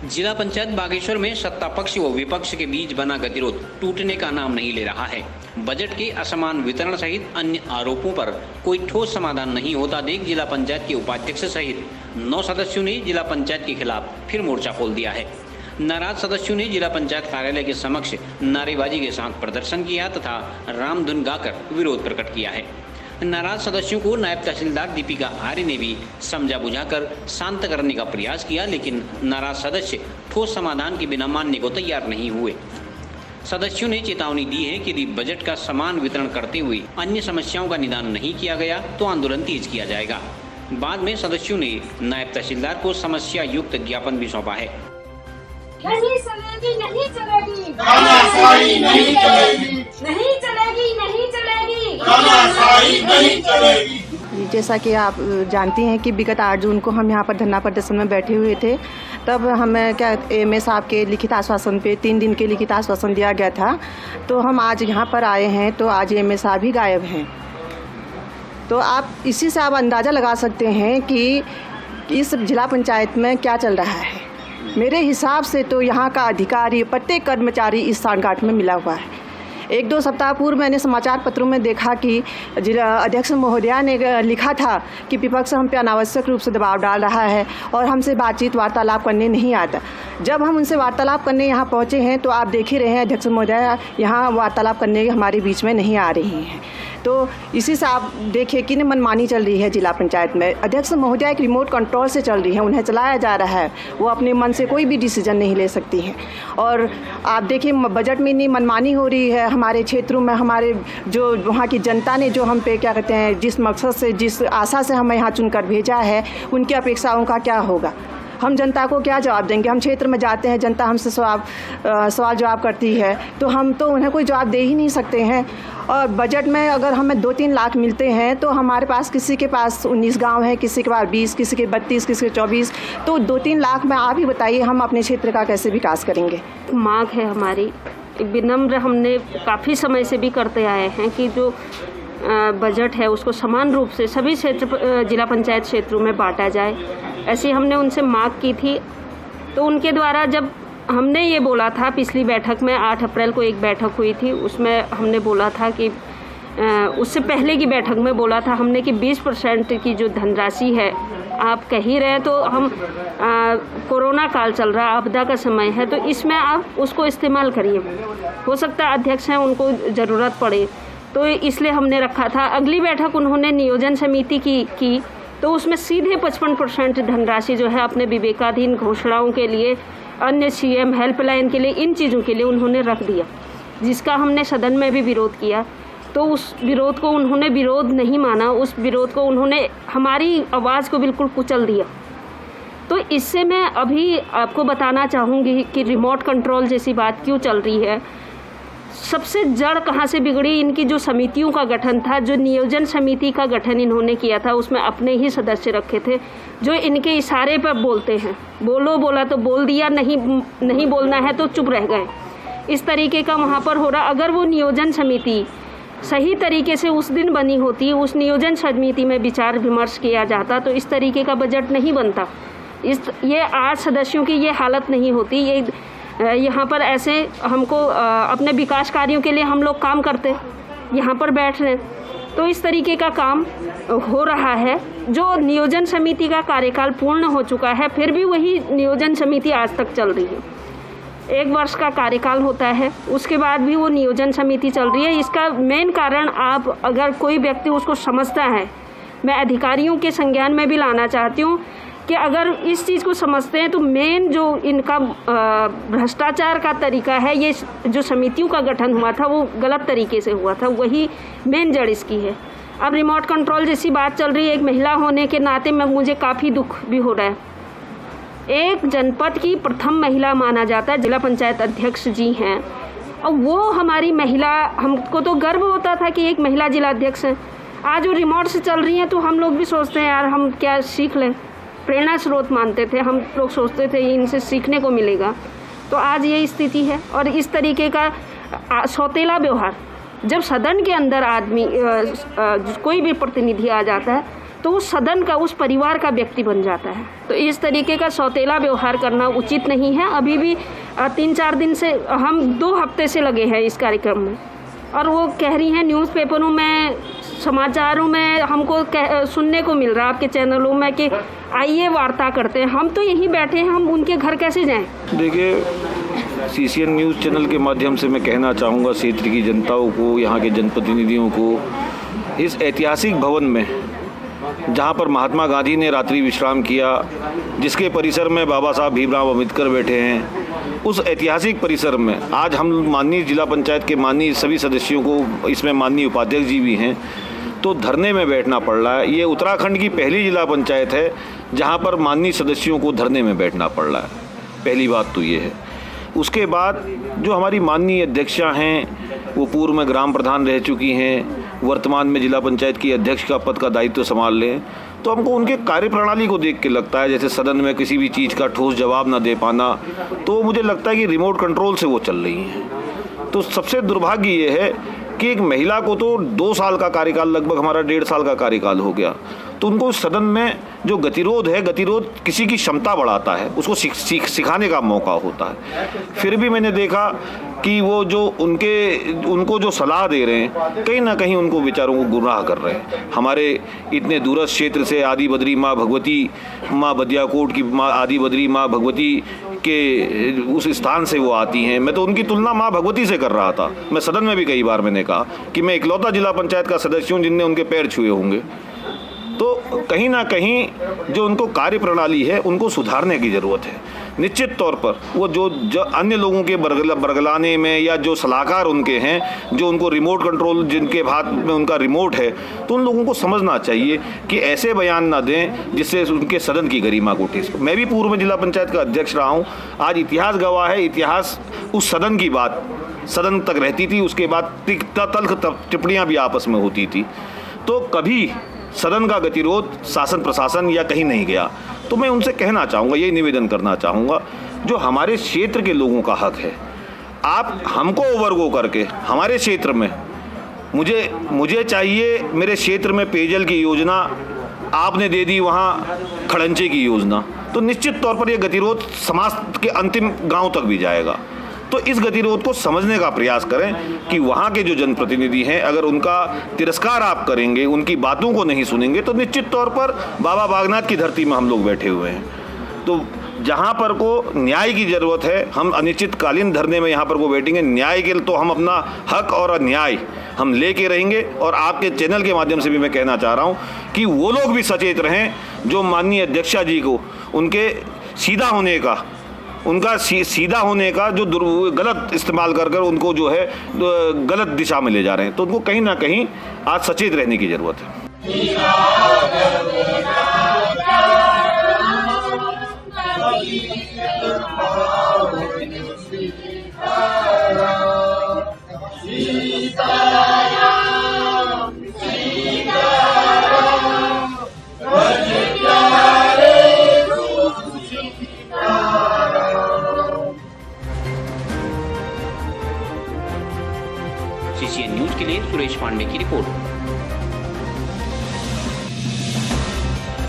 जिला पंचायत बागेश्वर में सत्ता पक्ष व विपक्ष के बीच बना गतिरोध टूटने का नाम नहीं ले रहा है। बजट के असमान वितरण सहित अन्य आरोपों पर कोई ठोस समाधान नहीं होता देख जिला पंचायत के उपाध्यक्ष सहित 9 सदस्यों ने जिला पंचायत के खिलाफ फिर मोर्चा खोल दिया है। नाराज सदस्यों ने जिला पंचायत कार्यालय के समक्ष नारेबाजी के साथ प्रदर्शन किया तथा रामधुन गाकर विरोध प्रकट किया है। नाराज सदस्यों को नायब तहसीलदार दीपिका आर्य ने भी समझा बुझाकर शांत करने का प्रयास किया, लेकिन नाराज सदस्य ठोस समाधान के बिना मानने को तैयार नहीं हुए। सदस्यों ने चेतावनी दी है कि यदि बजट का समान वितरण करते हुए अन्य समस्याओं का निदान नहीं किया गया तो आंदोलन तेज किया जाएगा। बाद में सदस्यों ने नायब तहसीलदार को समस्या युक्त ज्ञापन भी सौंपा है। नहीं चलेगी, नहीं चलेगी, तानाशाही नहीं चलेगी, नहीं चलेगी, नहीं चलेगी, तानाशाही नहीं चलेगी। जैसा कि आप जानती हैं कि विगत 8 जून को हम यहाँ पर धरना प्रदर्शन में बैठे हुए थे। तब हमें एमए साहब के लिखित आश्वासन पे 3 दिन के लिखित आश्वासन दिया गया था। तो हम आज यहाँ पर आए हैं तो आज एमए साहब ही गायब हैं। तो आप इसी से आप अंदाज़ा लगा सकते हैं कि इस जिला पंचायत में क्या चल रहा है। मेरे हिसाब से तो यहाँ का अधिकारी प्रत्येक कर्मचारी इस सांठगांठ में मिला हुआ है। 1-2 सप्ताह पूर्व मैंने समाचार पत्रों में देखा कि जिला अध्यक्ष महोदया ने लिखा था कि विपक्ष हम पे अनावश्यक रूप से दबाव डाल रहा है और हमसे बातचीत वार्तालाप करने नहीं आता। जब हम उनसे वार्तालाप करने यहाँ पहुँचे हैं तो आप देख ही रहे हैं अध्यक्ष महोदया यहाँ वार्तालाप करने हमारे बीच में नहीं आ रही हैं। तो इसी से आप देखिए कि मनमानी चल रही है जिला पंचायत में। अध्यक्ष महोदया एक रिमोट कंट्रोल से चल रही है, उन्हें चलाया जा रहा है, वो अपने मन से कोई भी डिसीजन नहीं ले सकती हैं। और आप देखिए बजट में इतनी मनमानी हो रही है हमारे क्षेत्रों में। हमारे जो वहाँ की जनता ने जो हम पे क्या कहते हैं जिस मकसद से जिस आशा से हमें यहाँ चुनकर भेजा है उनकी अपेक्षाओं का क्या होगा। हम जनता को क्या जवाब देंगे। हम क्षेत्र में जाते हैं, जनता हमसे सवाल जवाब करती है तो हम तो उन्हें कोई जवाब दे ही नहीं सकते हैं। और बजट में अगर हमें 2-3 लाख मिलते हैं तो हमारे पास किसी के पास 19 गांव है, किसी के पास 20, किसी के 32, किसी के 24, तो 2-3 लाख में आप ही बताइए हम अपने क्षेत्र का कैसे विकास करेंगे। मांग है हमारी विनम्र, हमने काफ़ी समय से भी करते आए हैं कि जो बजट है उसको समान रूप से सभी क्षेत्र जिला पंचायत क्षेत्रों में बांटा जाए। ऐसी हमने उनसे मांग की थी। तो उनके द्वारा जब हमने ये बोला था पिछली बैठक में 8 अप्रैल को एक बैठक हुई थी, उसमें हमने बोला था कि उससे पहले की बैठक में बोला था हमने कि 20% की जो धनराशि है आप कह ही रहे हैं तो हम कोरोना काल चल रहा है, आपदा का समय है, तो इसमें आप उसको इस्तेमाल करिए। हो सकता है अध्यक्ष हैं उनको ज़रूरत पड़े, तो इसलिए हमने रखा था। अगली बैठक उन्होंने नियोजन समिति की तो उसमें सीधे 55% धनराशि जो है अपने विवेकाधीन घोषणाओं के लिए, अन्य सीएम हेल्पलाइन के लिए, इन चीज़ों के लिए उन्होंने रख दिया, जिसका हमने सदन में भी विरोध किया। तो उस विरोध को उन्होंने विरोध नहीं माना, उस विरोध को उन्होंने हमारी आवाज़ को बिल्कुल कुचल दिया। तो इससे मैं अभी आपको बताना चाहूँगी कि रिमोट कंट्रोल जैसी बात क्यों चल रही है। सबसे जड़ कहाँ से बिगड़ी, इनकी जो समितियों का गठन था, जो नियोजन समिति का गठन इन्होंने किया था उसमें अपने ही सदस्य रखे थे जो इनके इशारे पर बोलते हैं। बोला तो बोल दिया, नहीं बोलना है तो चुप रह गए, इस तरीके का वहाँ पर हो रहा। अगर वो नियोजन समिति सही तरीके से उस दिन बनी होती, उस नियोजन समिति में विचार विमर्श किया जाता तो इस तरीके का बजट नहीं बनता। ये 8 सदस्यों की ये हालत नहीं होती। ये यहाँ पर ऐसे हमको अपने विकास कार्यों के लिए हम लोग काम करते यहाँ पर बैठ रहे हैं, तो इस तरीके का काम हो रहा है। जो नियोजन समिति का कार्यकाल पूर्ण हो चुका है फिर भी वही नियोजन समिति आज तक चल रही है। 1 वर्ष का कार्यकाल होता है, उसके बाद भी वो नियोजन समिति चल रही है। इसका मेन कारण आप अगर कोई व्यक्ति उसको समझता है, मैं अधिकारियों के संज्ञान में भी लाना चाहती हूँ कि अगर इस चीज़ को समझते हैं तो मेन जो इनका भ्रष्टाचार का तरीका है, ये जो समितियों का गठन हुआ था वो गलत तरीके से हुआ था, वही मेन जड़ इसकी है। अब रिमोट कंट्रोल जैसी बात चल रही है, एक महिला होने के नाते में मुझे काफ़ी दुख भी हो रहा है। एक जनपद की प्रथम महिला माना जाता है, जिला पंचायत अध्यक्ष जी हैं, और वो हमारी महिला, हमको तो गर्व होता था कि एक महिला जिला अध्यक्ष है। आज वो रिमोट से चल रही हैं तो हम लोग भी सोचते हैं यार हम क्या सीख लें, प्रेरणा स्रोत मानते थे हम लोग, सोचते थे इनसे सीखने को मिलेगा। तो आज ये स्थिति है। और इस तरीके का सौतेला व्यवहार जब सदन के अंदर आदमी कोई भी प्रतिनिधि आ जाता है तो उस सदन का, उस परिवार का व्यक्ति बन जाता है। तो इस तरीके का सौतेला व्यवहार करना उचित नहीं है। अभी भी 3-4 दिन से, हम 2 हफ्ते से लगे हैं इस कार्यक्रम में, और वो कह रही हैं न्यूज़पेपरों में, समाचारों में हमको सुनने को मिल रहा है, आपके चैनलों में, कि आइए वार्ता करते हैं। हम तो यहीं बैठे हैं, हम उनके घर कैसे जाएं? देखिए, CCN न्यूज़ चैनल के माध्यम से मैं कहना चाहूँगा क्षेत्र की जनताओं को, यहाँ के जनप्रतिनिधियों को, इस ऐतिहासिक भवन में जहाँ पर महात्मा गांधी ने रात्रि विश्राम किया, जिसके परिसर में बाबा साहब भीमराव अम्बेडकर बैठे हैं, उस ऐतिहासिक परिसर में आज हम माननीय जिला पंचायत के माननीय सभी सदस्यों को, इसमें माननीय उपाध्यक्ष जी भी हैं, तो धरने में बैठना पड़ रहा है। ये उत्तराखंड की पहली जिला पंचायत है जहाँ पर माननीय सदस्यों को धरने में बैठना पड़ रहा है। पहली बात तो ये है। उसके बाद जो हमारी माननीय अध्यक्षा हैं, वो पूर्व में ग्राम प्रधान रह चुकी हैं, वर्तमान में जिला पंचायत की अध्यक्ष का पद का दायित्व संभाल लें, तो हमको उनके कार्यप्रणाली को देख के लगता है, जैसे सदन में किसी भी चीज़ का ठोस जवाब ना दे पाना, तो मुझे लगता है कि रिमोट कंट्रोल से वो चल रही हैं। तो सबसे दुर्भाग्य ये है कि एक महिला को तो 2 साल का कार्यकाल, लगभग हमारा 1.5 साल का कार्यकाल हो गया, तो उनको सदन में जो गतिरोध है, गतिरोध किसी की क्षमता बढ़ाता है, उसको सिखाने का मौका होता है। फिर भी मैंने देखा कि वो जो उनको जो सलाह दे रहे हैं, कहीं ना कहीं उनको विचारों को गुमराह कर रहे हैं। हमारे इतने दूरस्थ क्षेत्र से आदि बद्री माँ भगवती, माँ बदियाकोट की माँ आदि बद्री माँ भगवती के उस स्थान से वो आती हैं। मैं तो उनकी तुलना माँ भगवती से कर रहा था। मैं सदन में भी कई बार मैंने कहा कि मैं इकलौता जिला पंचायत का सदस्य हूँ जिनने उनके पैर छुए होंगे। तो कहीं ना कहीं जो उनको कार्य प्रणाली है, उनको सुधारने की ज़रूरत है। निश्चित तौर पर वो जो अन्य लोगों के बरगलाने में, या जो सलाहकार उनके हैं, जो उनको रिमोट कंट्रोल, जिनके हाथ में उनका रिमोट है, तो उन लोगों को समझना चाहिए कि ऐसे बयान ना दें जिससे उनके सदन की गरिमा को ठेस। मैं भी पूर्व में जिला पंचायत का अध्यक्ष रहा हूँ। आज इतिहास गवाह है, इतिहास उस सदन की बात सदन तक रहती थी, उसके बाद तल्ख टिप्पणियाँ भी आपस में होती थी। तो कभी सदन का गतिरोध शासन प्रशासन या कहीं नहीं गया। तो मैं उनसे कहना चाहूँगा, ये निवेदन करना चाहूँगा, जो हमारे क्षेत्र के लोगों का हक है, आप हमको ओवरगो करके हमारे क्षेत्र में, मुझे चाहिए मेरे क्षेत्र में पेयजल की योजना, आपने दे दी वहाँ खड़ंचे की योजना, तो निश्चित तौर पर यह गतिरोध समाज के अंतिम गांव तक भी जाएगा। तो इस गतिरोध को समझने का प्रयास करें कि वहाँ के जो जनप्रतिनिधि हैं, अगर उनका तिरस्कार आप करेंगे, उनकी बातों को नहीं सुनेंगे, तो निश्चित तौर पर बाबा बागनाथ की धरती में हम लोग बैठे हुए हैं। तो जहाँ पर को न्याय की ज़रूरत है, हम अनिश्चितकालीन धरने में यहाँ पर को बैठेंगे। न्याय के तो हम अपना हक और अन्याय हम लेके रहेंगे। और आपके चैनल के माध्यम से भी मैं कहना चाह रहा हूँ कि वो लोग भी सचेत रहें जो माननीय अध्यक्षा जी को उनके सीधा होने का, उनका सीधा होने का जो गलत इस्तेमाल कर कर उनको जो है गलत दिशा में ले जा रहे हैं। तो उनको कहीं ना कहीं आज सचेत रहने की ज़रूरत है। CCN न्यूज के लिए सुरेश पांडे की रिपोर्ट।